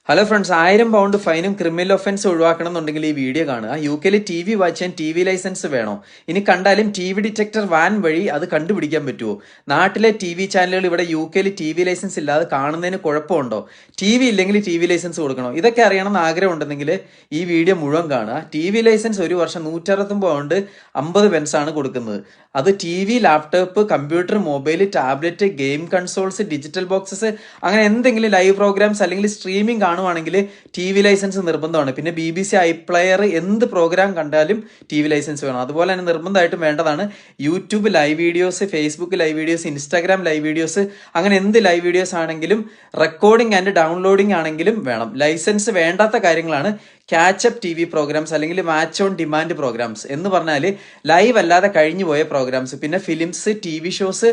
Hello friends, 1000 pound ഫൈനും criminal offence ഒഴിവാക്കണം എന്നുണ്ടെങ്കിൽ ഈ വീഡിയോ കാണുക. UK TV വാച്ച് ചെയ്യാൻ TV ലൈസൻസ് വേണോ? ഇനി കണ്ടാലും TV ഡിറ്റക്ടർ വാൻ വഴി അത് കണ്ടുപിടിക്കാൻ പറ്റുമോ? നാട്ടിലെ TV ചാനലുകൾ ഇവിടെ UK TV ലൈസൻസ് ഇല്ലാതെ കാണുന്നതിന് കുഴപ്പമുണ്ടോ? TV ഇല്ലെങ്കിൽ TV ലൈസൻസ് കൊടുക്കണോ? ഇതൊക്കെ അറിയണമെന്ന് ആഗ്രഹം ഉണ്ടെങ്കിൽ ഈ വീഡിയോ മുഴുവൻ കാണുക. TV ലൈസൻസ് ഒരു വർഷം 169 പൗണ്ട് 50 പെൻസ് ആണ് കൊടുക്കുന്നത്. അത് TV, laptop, computer, mobile, tablet, game consoles, digital boxes, അങ്ങനെ എന്തെങ്കിലും ലൈവ് പ്രോഗ്രാംസ് അല്ലെങ്കിൽ സ്ട്രീമിംഗ് കാണുവാണെങ്കിൽ TV ലൈസൻസ് നിർബന്ധമാണ്. പിന്നെ BBC iPlayer എന്ത് പ്രോഗ്രാം കണ്ടാലും TV ലൈസൻസ് വേണം. അതുപോലെ തന്നെ നിർബന്ധമായിട്ടും വേണ്ടതാണ് YouTube live videos, Facebook live videos, Instagram live videos, അങ്ങനെ എന്ത് ലൈവ് വീഡിയോസ് ആണെങ്കിലും റെക്കോർഡിംഗ് ആൻഡ് ഡൗൺലോഡിംഗ് ആണെങ്കിലും വേണം. ലൈസൻസ് വേണ്ടാത്ത കാര്യങ്ങളാണ് ക്യാച്ചപ്പ് TV പ്രോഗ്രാംസ് അല്ലെങ്കിൽ മാച്ച് ഓൺ ഡിമാൻഡ് പ്രോഗ്രാംസ് എന്ന് പറഞ്ഞാൽ ലൈവ് അല്ലാതെ കഴിഞ്ഞു പോയ പ്രോഗ്രാംസ്. പിന്നെ ഫിലിംസ്, TV ഷോസ്,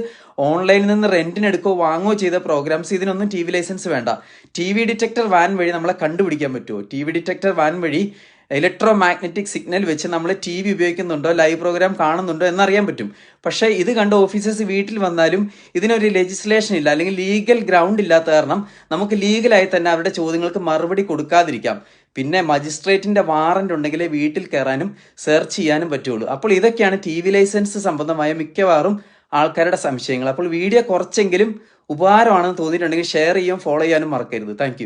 ഓൺലൈനിൽ നിന്ന് റെന്റിന് എടുക്കുകയോ വാങ്ങുകയോ ചെയ്ത പ്രോഗ്രാംസ്, ഇതിനൊന്നും TV ലൈസൻസ് വേണ്ട. TV ഡിറ്റക്ടർ വാൻ വഴി നമ്മളെ കണ്ടുപിടിക്കാൻ പറ്റുമോ? TV ഡിറ്റക്ടർ വാൻ വഴി ഇലക്ട്രോ മാഗ്നറ്റിക് സിഗ്നൽ വെച്ച് നമ്മൾ TV ഉപയോഗിക്കുന്നുണ്ടോ, ലൈവ് പ്രോഗ്രാം കാണുന്നുണ്ടോ എന്നറിയാൻ പറ്റും. പക്ഷേ ഇത് കണ്ട ഓഫീസേഴ്സ് വീട്ടിൽ വന്നാലും ഇതിനൊരു ലെജിസ്ലേഷൻ ഇല്ല അല്ലെങ്കിൽ ലീഗൽ ഗ്രൗണ്ട് ഇല്ലാത്ത കാരണം നമുക്ക് ലീഗലായി തന്നെ അവരുടെ ചോദ്യങ്ങൾക്ക് മറുപടി കൊടുക്കാതിരിക്കാം. പിന്നെ മജിസ്ട്രേറ്റിന്റെ വാറന്റ് ഉണ്ടെങ്കിലേ വീട്ടിൽ കയറാനും സെർച്ച് ചെയ്യാനും പറ്റുള്ളൂ. അപ്പോൾ ഇതൊക്കെയാണ് TV ലൈസൻസ് സംബന്ധമായ മിക്കവാറും ആൾക്കാരുടെ സംശയങ്ങൾ. അപ്പോൾ വീഡിയോ കുറച്ചെങ്കിലും ഉപകാരമാണെന്ന് തോന്നിയിട്ടുണ്ടെങ്കിൽ ഷെയർ ചെയ്യാനും ഫോളോ ചെയ്യാനും മറക്കരുത്. താങ്ക്